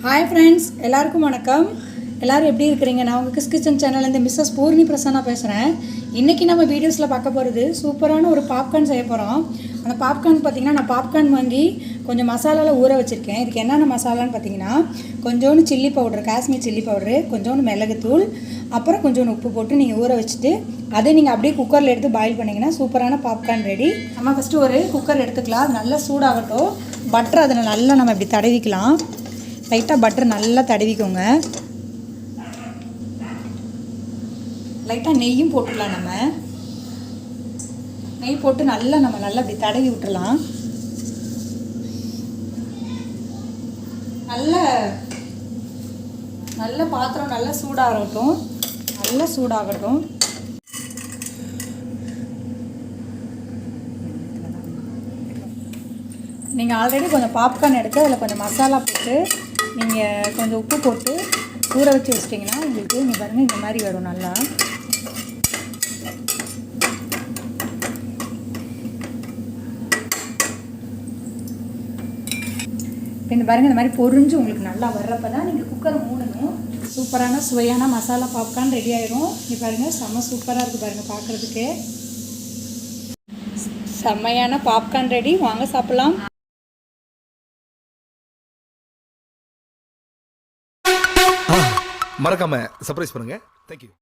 Hi friends, எல்லாருக்கும் வணக்கம். எல்லோரும் எப்படி இருக்கிறீங்க? நான் உங்கள் கிஸ் கிச்சன் சேனல்லேருந்து மிஸ்ஸஸ் பூர்ணி பிரசன்னா பேசுகிறேன். இன்றைக்கி நம்ம வீடியோஸில் பார்க்க போகிறது சூப்பரான ஒரு பாப்கார்ன் செய்ய போகிறோம். அந்த பாப்கார்ன் பார்த்திங்கன்னா, நான் பாப்கார்ன் வாங்கி கொஞ்சம் மசாலாவில் ஊற வச்சுருக்கேன். இதுக்கு என்னென்ன மசாலான்னு பார்த்தீங்கன்னா, கொஞ்சோண்டு chilli powder, Kashmir chilli powder, கொஞ்சோண்டு மிளகுத்தூள், அப்புறம் கொஞ்சோண்டு உப்பு போட்டு நீங்கள் ஊற வச்சுட்டு அதை நீங்கள் அப்படியே குக்கரில் எடுத்து பாயில் பண்ணிங்கன்னா சூப்பரான பாப்கார்ன் ரெடி. நம்ம ஃபஸ்ட்டு ஒரு குக்கர் எடுத்துக்கலாம். அது நல்லா சூடாகட்டும். பட்டர் அதில் நல்லா நம்ம இப்படி தடவிக்கலாம். லைட்டாக பட்டர் நல்லா தடவிக்கோங்க. லைட்டாக நெய்யும் போட்டுக்கலாம். நம்ம நெய் போட்டு நம்ம நல்லா இப்படி தடவி விட்டுறலாம். நல்ல பாத்திரம் நல்லா சூடாகட்டும். நல்லா சூடாகட்டும். நீங்கள் ஆல்ரெடி கொஞ்சம் பாப்கார்ன் எடுத்து அதில் கொஞ்சம் மசாலா போட்டு நீங்கள் கொஞ்சம் உப்பு போட்டு ஊற வச்சு வச்சிட்டிங்கன்னா உங்களுக்கு நீங்கள் பாருங்கள் இந்த மாதிரி வரும். நல்லா இந்த பாருங்கள், இந்த மாதிரி பொரிஞ்சு உங்களுக்கு நல்லா வர்றப்ப தான் நீங்கள் குக்கரை மூடணும். சூப்பரான சுவையான மசாலா பாப்கார்ன் ரெடி ஆயிரும். இங்கே பாருங்கள், செம்ம சூப்பராக இருக்குது பாருங்கள். பார்க்குறதுக்கு செம்மையான பாப்கார்ன் ரெடி. வாங்க சாப்பிட்லாம். மறக்காம சர்ப்ரைஸ் பண்ணுங்க. தேங்க்யூ.